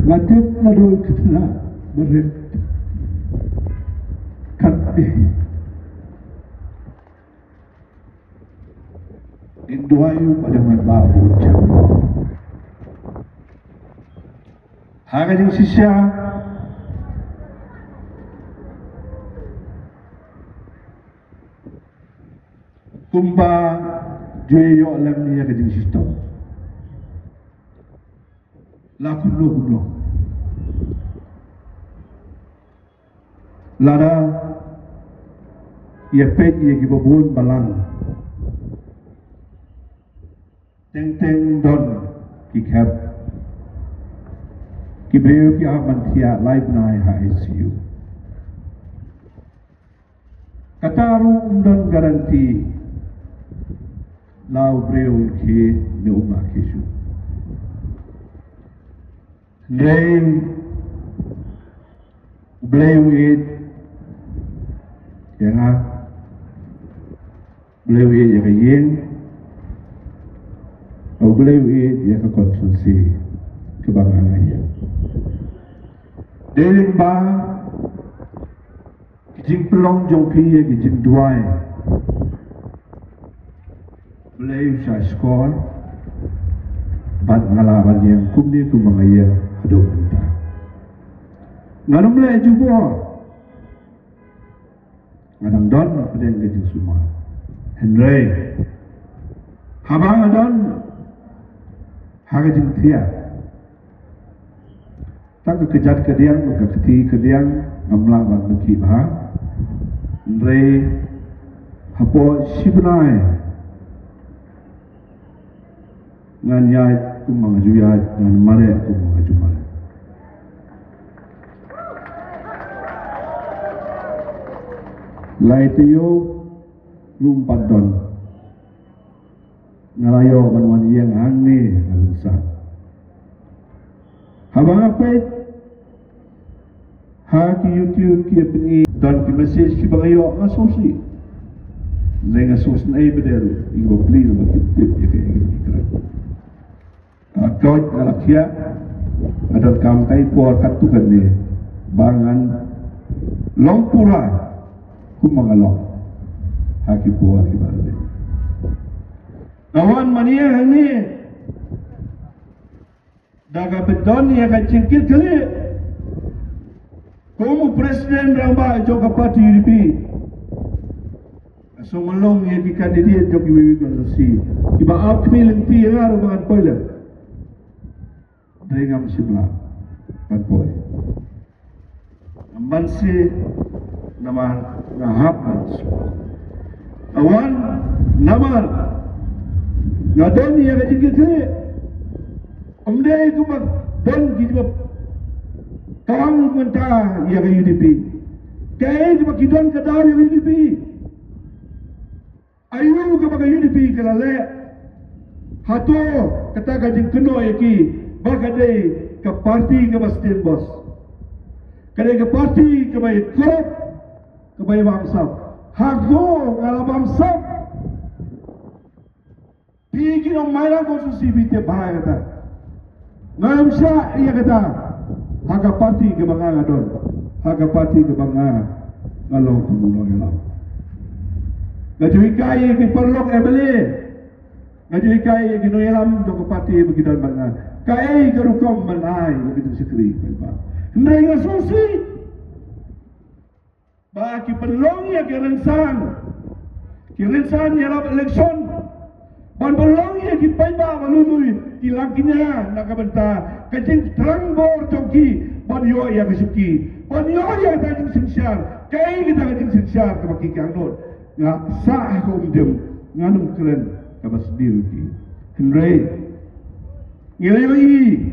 ngatip na do kitna berit katbe induayu pada babu jamno haga jing sisya kumba juyo alam niya ka jing sistem la kumlo lara ia pet ia gibabun balang teng don ki khap ki breu ki amantia live nai ha ICU kataru undon garanti lau breu ki ne umma kisu Rei Bleu it yang Bleu it yang yang atau Bleu it yang konsumsi kebanggaan Deling ba kijing pelong jongpi kijing duai Bleu sa skor bat ngalaban yang kumni kumangaya hadap entah. Nganong mulai juga, ngadang don pada yang kecil semua. Henry, habang don, harga jengtia. Tak kejat kediang, keketi kediang, ngamlah ban meki bah. Henry, hapo sibnai, nganyai kumangajuyat dan mare kumangajumare. Lai tiyo rumpat don ngalayo manwan yang hangi ngalunsa habang apet ha ki YouTube ki apni don ki message ki bangayo ngasusi nai ngasus nai bedelu ibo beli no tip ya ke kira akot alakia adon kam kai por katukan ni bangan longpura kumangalong haki puwa kibalde awan mania ni daga bedon ya kacingkit kali kumu presiden ramba joka parti UDP so melong ya ki kandidat Jokowi Widodo si iba ap kmiling pi ngar bangan poile dari ngam sibla pan poy amban si nama ngahapans awan namar ngadon ya kajikit omdai kumak don gijib kawang mentah ya ke UDP kaya kumak kidon kadar ya UDP ayu kumak UDP kalale hato kata kajing keno ya ki bakadai ke parti ke bastin bos kadai ke parti ke bayi korop kebayi bamsab hago ngala bamsab pigi no maira konsusi bite bahaya kata ngamsya iya kata haga parti ke banga ngadon haga parti ke banga ngalong kumulo ngelam ngajui kai ke perlok ebele ngajui kai ke noyelam joko parti begidan banga kai ke rukom manai begitu sekri ndai ngasusi bagi pelong ya kirensan ya lab election ban pelong ya ki paiba malului ilakinya nakabenta kajing terang bor jongki ban yo ya kesuki ban yo ya tajing sinsyar kai kita kajing sinsyar ke baki kangnot nga sah ko umdem nganum keren kabas diuti Henry ngilayoi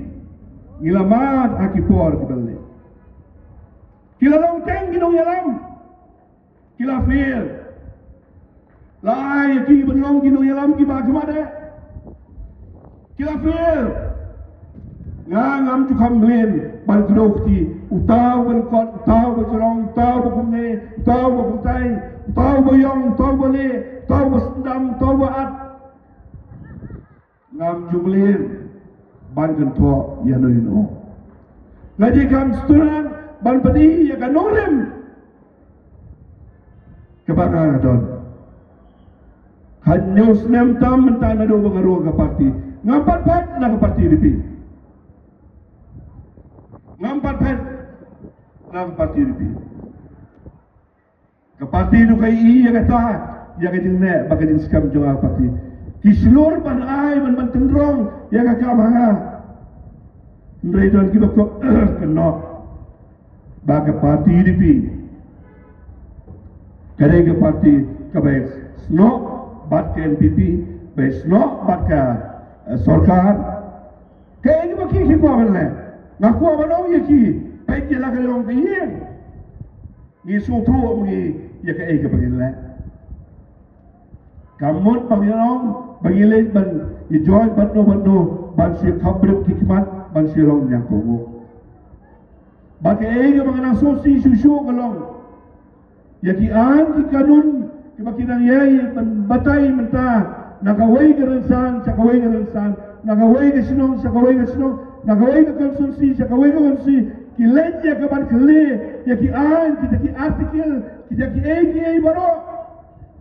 ngilamat akipor kiballe kilalong teng ginong yalam kila feel lai ki benong ginong yalam ki ba kemade kila feel ngam tu kamlen ban kdokti utaw ban kot utaw bajrong utaw bukumne utaw bukumtai utaw boyong utaw bole utaw basdam utaw baat ngam jumlen ban gento yano ngaji kam sturan ban pedi ya kanorem kebangan don hanyos nem tam mentana do bangaru ka parti ngampat pat na ka parti dipi ngampat pat na ka parti dipi ka parti do kai iya kata ya ka jing ne baka jing skam jo parti kislor ban ai ban tendrong ya ka kamanga ndrei don ki bako keno baka parti dipi kare ka parti ka bai sno bat ke NPP bai sno bat ka sarkar kaya ni baki ki ko amal ngaku amal ya ki bai ke la kare ong ye ni so tho ngi ya ka ai ka bagila kamot bagilong bagile ban i join banno ban si khabrib hikmat ban si long yang ko ba ke ai ka bangana so si su kalong ya ki an ki kanun ki bakinang yai batai menta nakawai gerensan sakawai gerensan nakawai ke sinong sakawai ke sinong nakawai ke konsumsi sakawai ke konsumsi ki lenya ke ban kele ya ki an kita ki artikel kita ki ai baro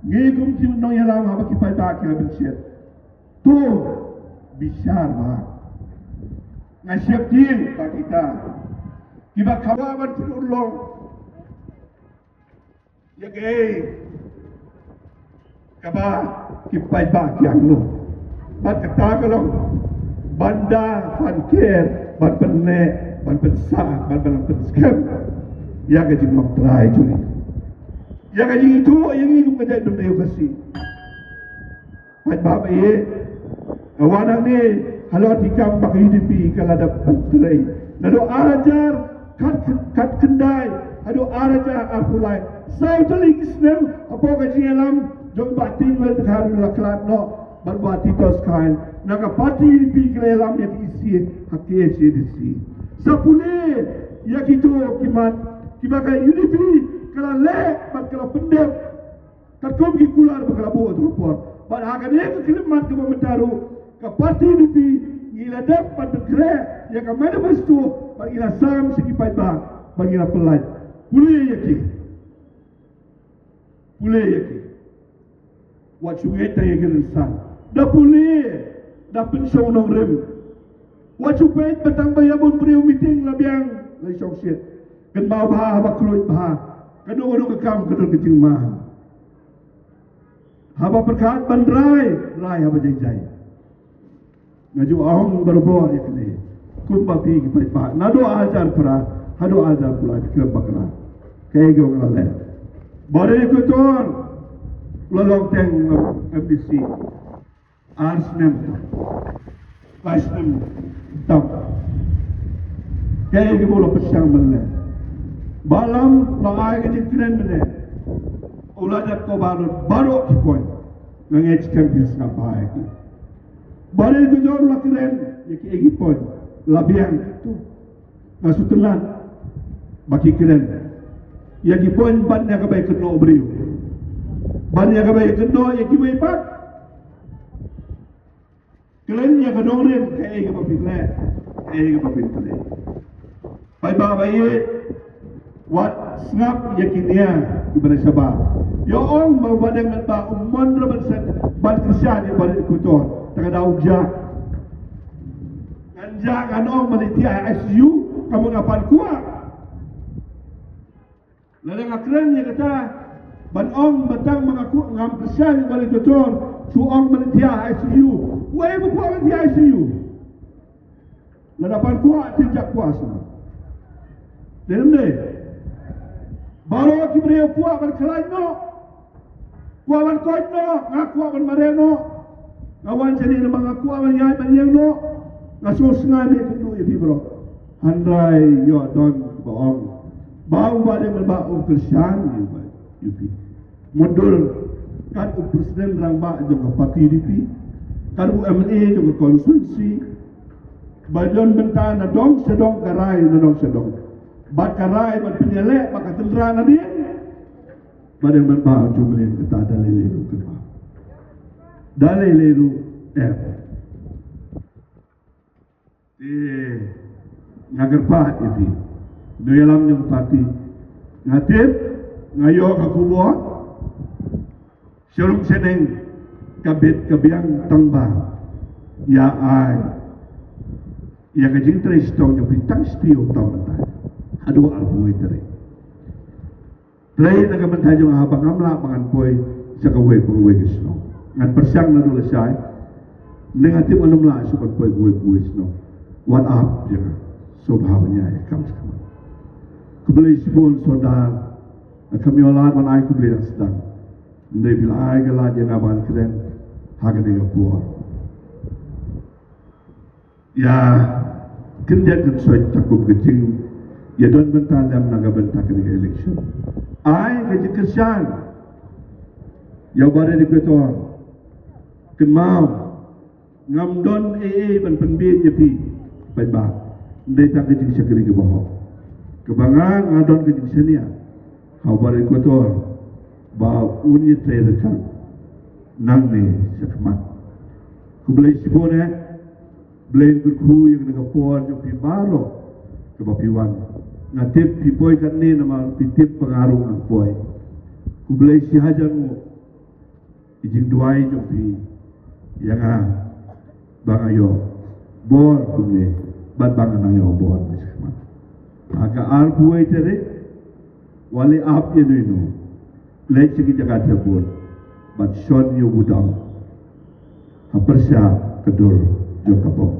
ngegum ki no ya lama ba ki pai ba ki ben siat tu bisyar ba ngasiap din ba kita kiba kawaban pinulong ya ke kaba kipai ba kiang no bat kata kalau banda fanker ban penne ban pensa ban penskam ya ke jing mak trai juri ya ke jing itu yang ini kejai dum deu kasi bat ba ye awana ni halot hikam bak hidupi kala da pantrai nado ajar kat kendai ado ajar apulai sau telik isnem apa kaji alam jom batin wel khar laklat no barbati tos khain naga parti pi krelam ya isi hakke si disi sapule ya kitu kimat kibaka UDP kala le bat kala pendem terkom ki kular bakala bo dropor bat haga ne ke kilimat ke momentaru ka parti UDP ila dapat kre ya ka manifesto bagi la sam sikipai ba bagi la pelaj pule yaki wachungeta yegerensan da pule da pensyon nong rem wachupet batang bayabon priu meeting labiang lai songset kan mau bah ba kloit bah kadung ke kam kadung ke jing mah haba perkat ban rai haba jai ngaju ahong berbor ya kene kumba pi ki pai pa nado ajar pra hado ajar pula ke bakra kaya go ngale bare ko ton lolong teng MDC arsnem tam kaya go bola pesyang mele balam laai ke jitren mele ulada ko baru ki point ngej campus na bae ki bare ko jor lakren yaki egi point labiang tu ngasutulan baki keren yaki point ban ya kabay keno obriu ban ya kabay keno yaki way pat keren ya kadong rin kaya egi papinle kaya egi papinle pai ba ye wat ngap yaki niya ibara sabah yo ong badang ba umon raban sa ban kristian ya balik kutor taga daug ja jangan orang menitia ICU kamu ngapan kuat lalu ngakren ya kata ban ong batang mengaku ngam kesan balik tutor su ong menitia ICU wei buku menitia ICU lalu ngapan kuat tidak kuasa dalam deh baru kibri kuat berkelai no kuat berkoi no ngaku ban mareno ngawan jadi lemang ngaku ban yai ban yang no ngasos ngane kenu ibi bro handai yo don boong bau bade melba ukrisan ibi mundur kan presiden rangba jong parti dipi kan UMNA jong konstitusi bajon benta na dong sedong karai na dong sedong bat karai bat penyele bak tendra na dia bade melba jumlen kita dalilelu kedua dalilelu ngagerpa ibi doyalam yung pati ngatip ngayo kakubo sirong seneng kabit kabiyang tangba ya ay ya kajing tristong yung pitang stiyo tamatay adu alpuy tere play nagamantay yung habang amla panganpoy sa kaway pagaway gisno ngan persyang na nula siya negatif anumla sa pagpoy guway gisno what up ya subhawa niya comes come kubli sibol soda kami olah man ay kubli asdang hindi bila ay galad yang aban keren hagani gapuar ya kendian kensoy takub gecing ya don bentalam nagabenta kini election ay gecing kesyan ya bare di betor kemau ngamdon ban penbi jepi pai ba ndai ta gecing sakri ke boho kebangan ngadon gecing senia hau bare kotor ba unyi trerekan nang ne sakmat kubelai sibone Blain kurku yang nagapor yung pibaro kapapiwan ngatip pipoy kanni nama pitip pengarung ang poy kublay si hajan mo ijing duay yung pi yang bangayo bor kumne bad bangan ayo bor misalnya aga arpuay tere wali ap yun ino lay sige jagat sabon bad shon yung budang hapersya kedur yung kapok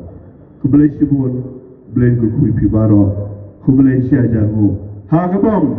kublay sibon blain kurkuy pibaro kublay siya jango ha kabong